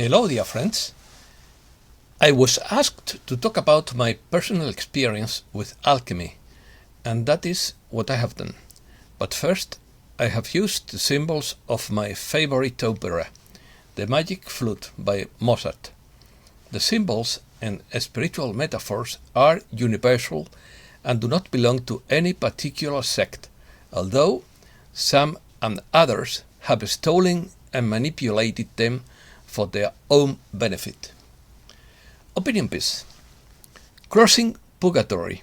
Hello, dear friends. I was asked to talk about my personal experience with alchemy, and that is what I have done. But first, I have used the symbols of my favorite opera, The Magic Flute by Mozart. The symbols and spiritual metaphors are universal and do not belong to any particular sect, although some and others have stolen and manipulated them for their own benefit. Opinion piece. Crossing Purgatory.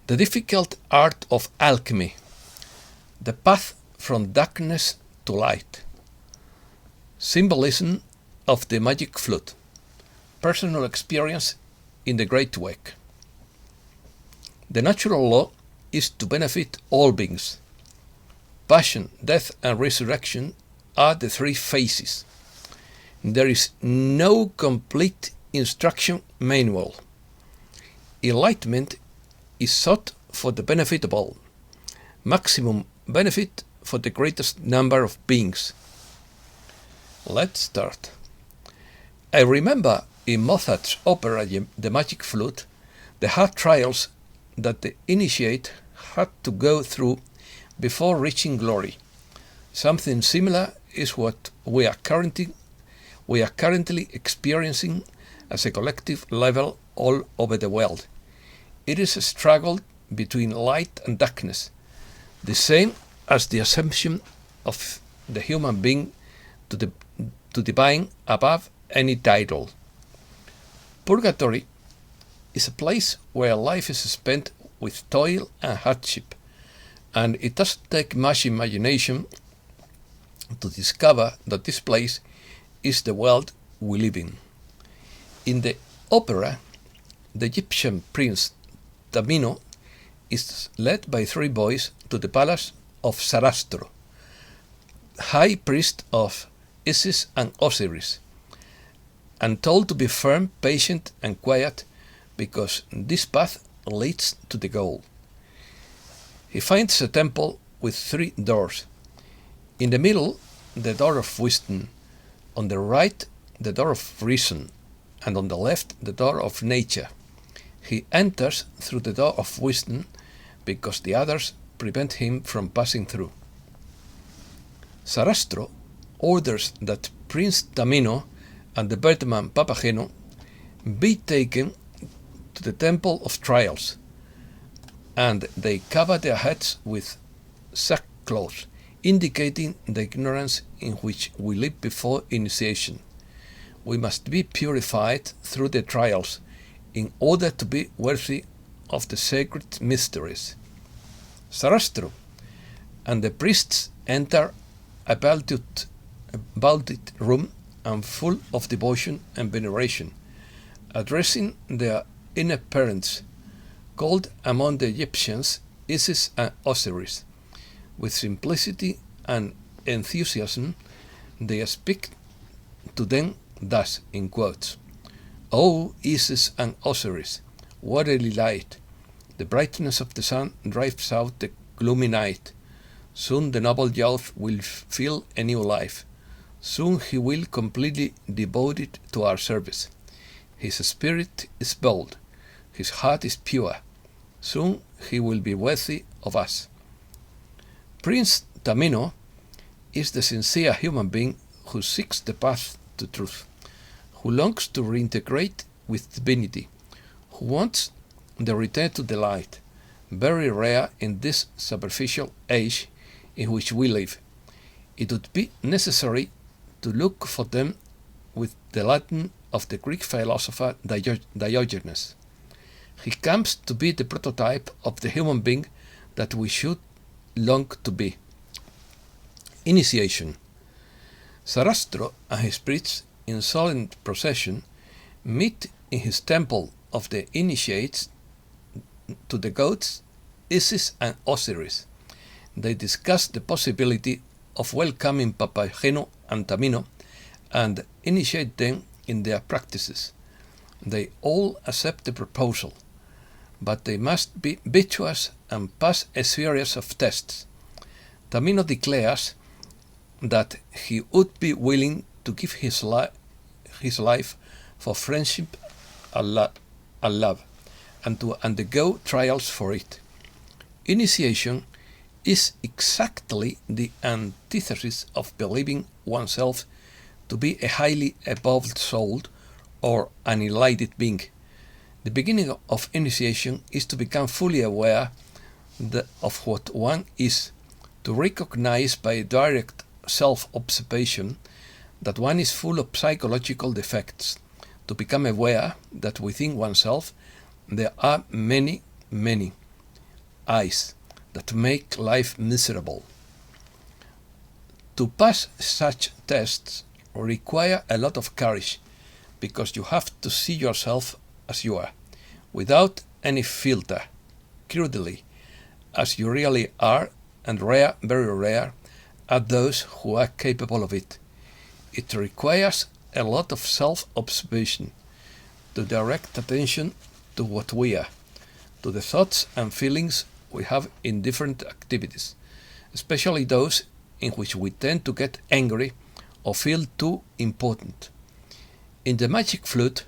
The difficult art of alchemy. The path from darkness to light. Symbolism of the magic flute. Personal experience in the Great Wake. The natural law is to benefit all beings. Passion, death, and resurrection are the three phases. There is no complete instruction manual. Enlightenment is sought for the benefit of all. Maximum benefit for the greatest number of beings. Let's start. I remember in Mozart's opera The Magic Flute, the hard trials that the initiate had to go through before reaching glory. Something similar is what we are currently experiencing as a collective level all over the world. It is a struggle between light and darkness, the same as the assumption of the human being to divine above any title. Purgatory is a place where life is spent with toil and hardship, and it doesn't take much imagination to discover that this place is the world we live in. In the opera, the Egyptian prince Tamino is led by three boys to the palace of Sarastro, high priest of Isis and Osiris, and told to be firm, patient, and quiet because this path leads to the goal. He finds a temple with three doors. In the middle, the door of wisdom. On the right, the door of reason, and on the left, the door of nature. He enters through the door of wisdom because the others prevent him from passing through. Sarastro orders that Prince Tamino and the birdman Papageno be taken to the Temple of Trials, and they cover their heads with sackcloth, indicating the ignorance in which we live before initiation. We must be purified through the trials in order to be worthy of the sacred mysteries. Sarastro and the priests enter a vaulted room and full of devotion and veneration, addressing their inner parents, called among the Egyptians Isis and Osiris. With simplicity and enthusiasm, they speak to them thus, in quotes: "O Isis and Osiris, what a delight! The brightness of the sun drives out the gloomy night. Soon the noble youth will feel a new life. Soon he will completely devote it to our service. His spirit is bold. His heart is pure. Soon he will be worthy of us." Prince Tamino is the sincere human being who seeks the path to truth, who longs to reintegrate with divinity, who wants the return to the light, very rare in this superficial age in which we live. It would be necessary to look for them with the Latin of the Greek philosopher Diogenes. He comes to be the prototype of the human being that we should long to be. Initiation. Sarastro and his priests in solemn procession meet in his temple of the initiates to the gods Isis and Osiris. They discuss the possibility of welcoming Papageno and Tamino and initiate them in their practices. They all accept the proposal, but they must be virtuous and pass a series of tests. Tamino declares that he would be willing to give his his life for friendship and love, and to undergo trials for it. Initiation is exactly the antithesis of believing oneself to be a highly evolved soul or an enlightened being. The beginning of initiation is to become fully aware of what one is, to recognize by direct self-observation that one is full of psychological defects, to become aware that within oneself there are many, many I's that make life miserable. To pass such tests require a lot of courage, because you have to see yourself as you are, without any filter, crudely, as you really are, and rare, very rare, are those who are capable of it. It requires a lot of self-observation, to direct attention to what we are, to the thoughts and feelings we have in different activities, especially those in which we tend to get angry or feel too important. In the magic flute,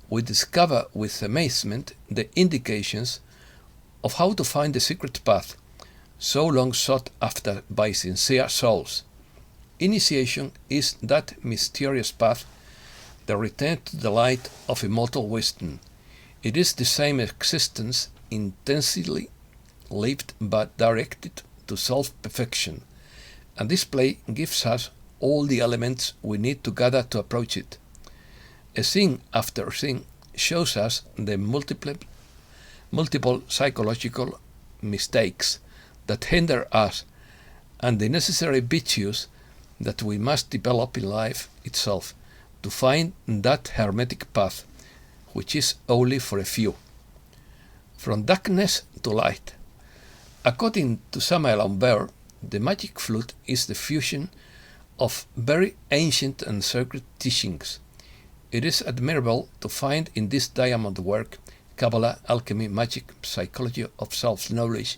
we discover with amazement the indications of how to find the secret path, so long sought after by sincere souls. Initiation is that mysterious path, the return to the light of immortal wisdom. It is the same existence intensely lived but directed to self-perfection, and this play gives us all the elements we need to gather to approach it. A scene after scene shows us the multiple psychological mistakes that hinder us and the necessary virtues that we must develop in life itself to find that hermetic path, which is only for a few. From darkness to light. According to Samuel Humbert, the magic flute is the fusion of very ancient and sacred teachings. It is admirable to find in this diamond work Kabbalah, alchemy, magic, psychology of self-knowledge,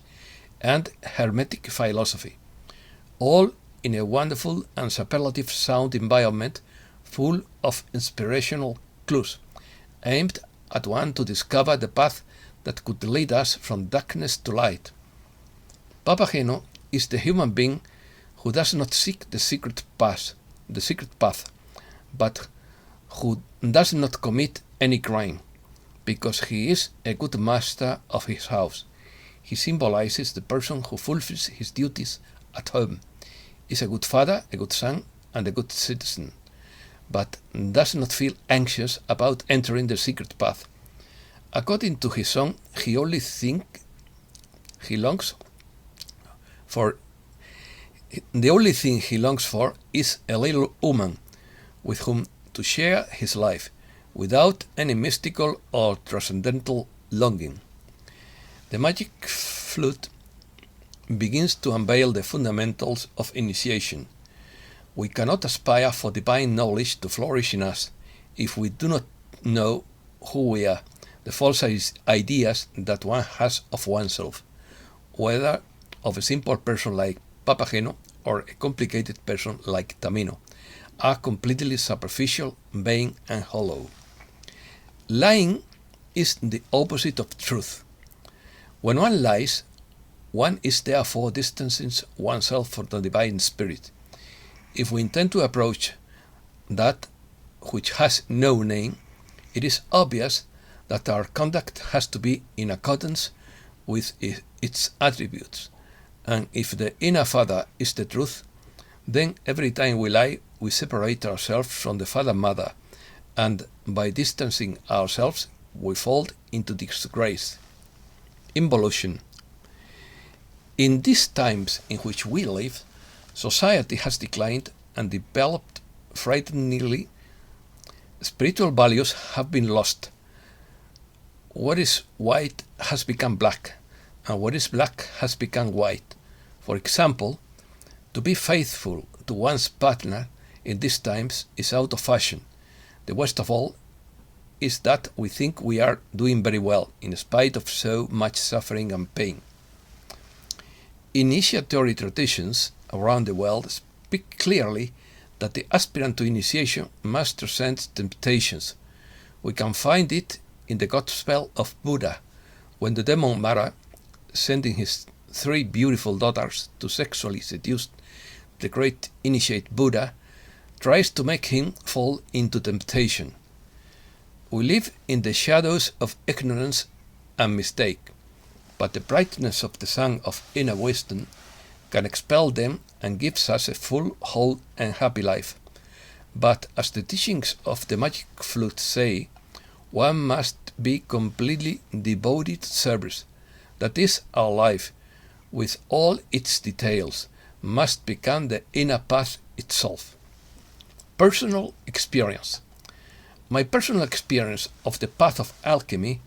and hermetic philosophy, all in a wonderful and superlative sound environment full of inspirational clues, aimed at one to discover the path that could lead us from darkness to light. Papageno is the human being who does not seek the secret path, but who does not commit any crime, because he is a good master of his house. He symbolizes the person who fulfills his duties at home, is a good father, a good son, and a good citizen, but does not feel anxious about entering the secret path. According to his song, he longs for the only thing he longs for is a little woman with whom to share his life, without any mystical or transcendental longing. The magic flute begins to unveil the fundamentals of initiation. We cannot aspire for divine knowledge to flourish in us if we do not know who we are, the false ideas that one has of oneself, whether of a simple person like Papageno or a complicated person like Tamino, are completely superficial, vain, and hollow. Lying is the opposite of truth. When one lies, one is therefore distancing oneself from the divine spirit. If we intend to approach that which has no name, it is obvious that our conduct has to be in accordance with its attributes. And if the inner father is the truth, then every time we lie, we separate ourselves from the father-mother, and by distancing ourselves, we fall into disgrace. Involution. In these times in which we live, society has declined and developed frighteningly. Spiritual values have been lost. What is white has become black, and what is black has become white. For example, to be faithful to one's partner in these times is out of fashion. The worst of all is that we think we are doing very well, in spite of so much suffering and pain. Initiatory traditions around the world speak clearly that the aspirant to initiation must resent temptations. We can find it in the Gospel of Buddha, when the demon Mara, sending his 3 beautiful daughters to sexually seduce the great initiate Buddha, tries to make him fall into temptation. We live in the shadows of ignorance and mistake, but the brightness of the sun of inner wisdom can expel them and gives us a full, whole, and happy life. But as the teachings of the magic flute say, one must be completely devoted to service. That is, our life, with all its details, must become the inner path itself. Personal experience. My personal experience of the path of alchemy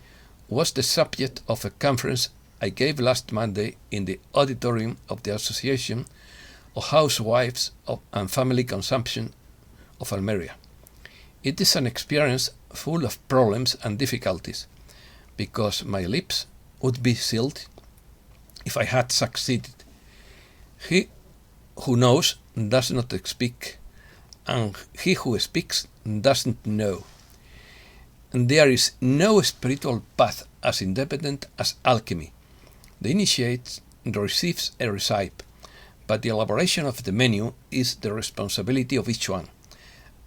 was the subject of a conference I gave last Monday in the auditorium of the Association of Housewives and Family Consumption of Almeria. It is an experience full of problems and difficulties, because my lips would be sealed if I had succeeded. He who knows does not speak, and he who speaks doesn't know. And there is no spiritual path as independent as alchemy. The initiate receives a recipe, but the elaboration of the menu is the responsibility of each one,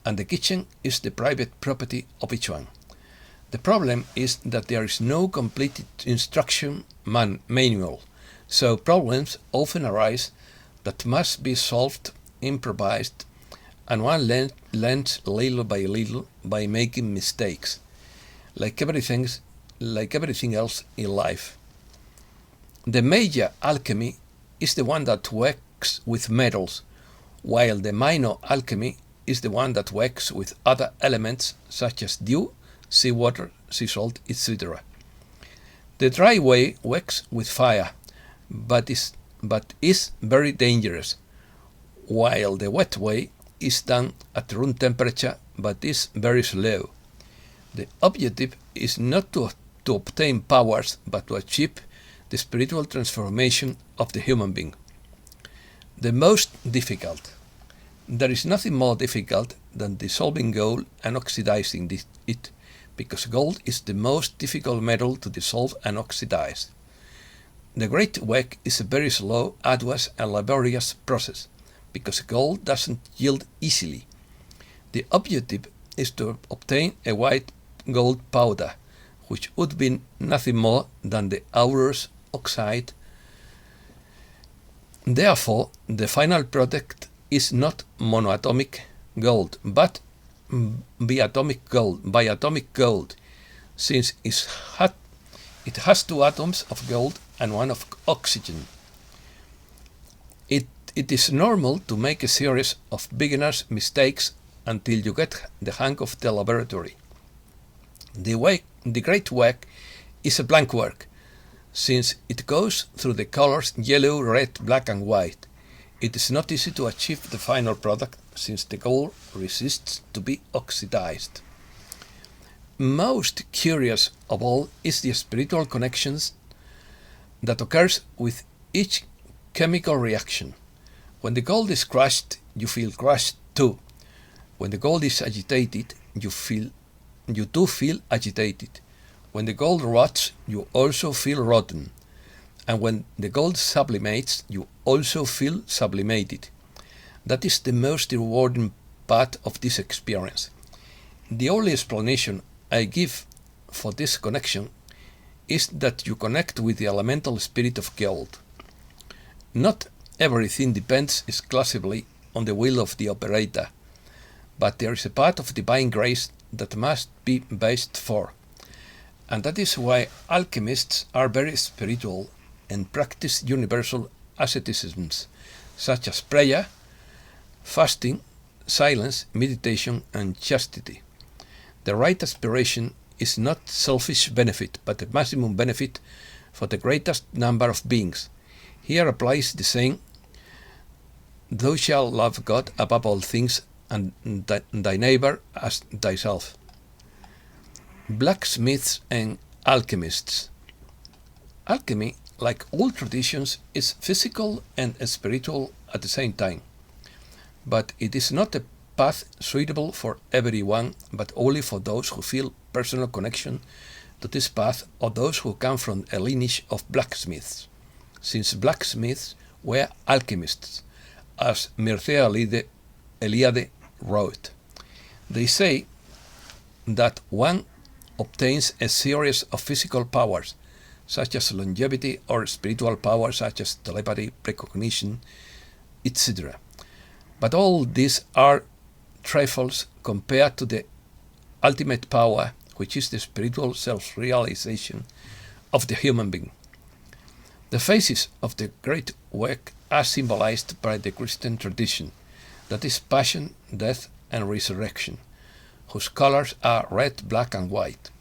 and the kitchen is the private property of each one. The problem is that there is no complete instruction manual, so problems often arise that must be solved, improvised, and one learns little by making mistakes, like everything else in life. The major alchemy is the one that works with metals, while the minor alchemy is the one that works with other elements such as dew, seawater, sea salt, etc. The dry way works with fire, but is very dangerous, while the wet way is done at room temperature but is very slow. The objective is not to obtain powers, but to achieve the spiritual transformation of the human being. The most difficult. There is nothing more difficult than dissolving gold and oxidizing it, because gold is the most difficult metal to dissolve and oxidize. The great work is a very slow, arduous, and laborious process, because gold doesn't yield easily. The objective is to obtain a white gold powder, which would be nothing more than the aurous oxide. Therefore, the final product is not monoatomic gold, but biatomic gold, since it has 2 atoms of gold and 1 of oxygen. It is normal to make a series of beginner's mistakes until you get the hang of the laboratory. The great work is a blank work, since it goes through the colors yellow, red, black, and white. It is not easy to achieve the final product, since the gold resists to be oxidized. Most curious of all is the spiritual connections that occurs with each chemical reaction. When the gold is crushed, you feel crushed too. When the gold is agitated, you too feel agitated. When the gold rots, you also feel rotten. And when the gold sublimates, you also feel sublimated. That is the most rewarding part of this experience. The only explanation I give for this connection is that you connect with the elemental spirit of gold. Not everything depends exclusively on the will of the operator, but there is a part of divine grace that must be based for. And that is why alchemists are very spiritual and practice universal asceticisms, such as prayer, fasting, silence, meditation, and chastity. The right aspiration is not selfish benefit, but a maximum benefit for the greatest number of beings. Here applies the saying, "Thou shalt love God above all things, and thy neighbor as thyself." Blacksmiths and alchemists. Alchemy, like all traditions, is physical and spiritual at the same time. But it is not a path suitable for everyone, but only for those who feel personal connection to this path or those who come from a lineage of blacksmiths, since blacksmiths were alchemists, as Mircea Eliade wrote. They say that one obtains a series of physical powers, such as longevity, or spiritual powers such as telepathy, precognition, etc. But all these are trifles compared to the ultimate power, which is the spiritual self-realization of the human being. The phases of the great work are symbolized by the Christian tradition, that is passion, death, and resurrection, whose colors are red, black, and white.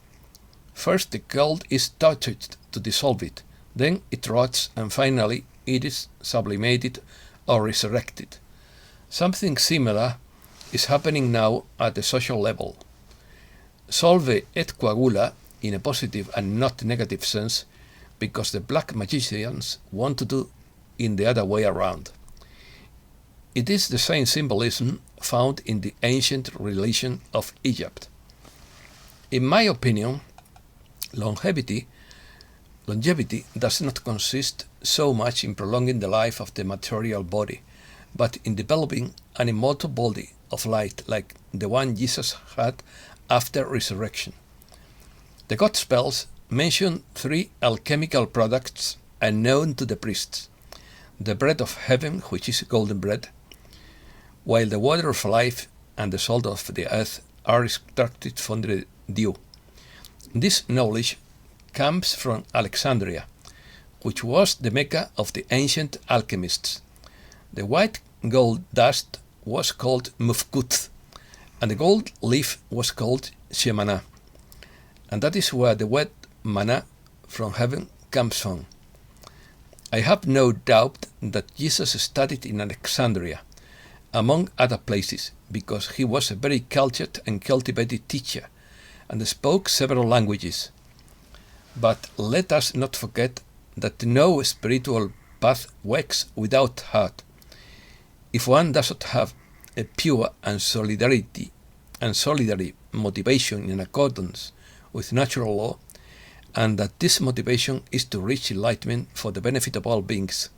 First the gold is touched to dissolve it, then it rots, and finally it is sublimated or resurrected. Something similar is happening now at the social level. Solve et coagula in a positive and not negative sense, because the black magicians want to do in the other way around. It is the same symbolism found in the ancient religion of Egypt. In my opinion, longevity does not consist so much in prolonging the life of the material body, but in developing an immortal body of light like the one Jesus had after resurrection. The Gospels mention 3 alchemical products unknown to the priests: the bread of heaven, which is golden bread, while the water of life and the salt of the earth are extracted from the dew. This knowledge comes from Alexandria, which was the Mecca of the ancient alchemists. The white gold dust was called mufkut, and the gold leaf was called shemana, and that is where the word manna from heaven comes from. I have no doubt that Jesus studied in Alexandria, among other places, because he was a very cultured and cultivated teacher, and spoke several languages. But let us not forget that no spiritual path works without heart. If one does not have a pure and solidary motivation in accordance with natural law, and that this motivation is to reach enlightenment for the benefit of all beings.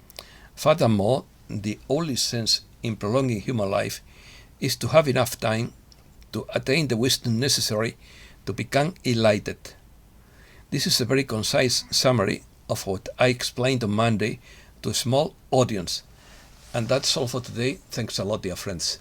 Furthermore, the only sense in prolonging human life is to have enough time to attain the wisdom necessary to become enlightened. This is a very concise summary of what I explained on Monday to a small audience. And that's all for today. Thanks a lot, dear friends.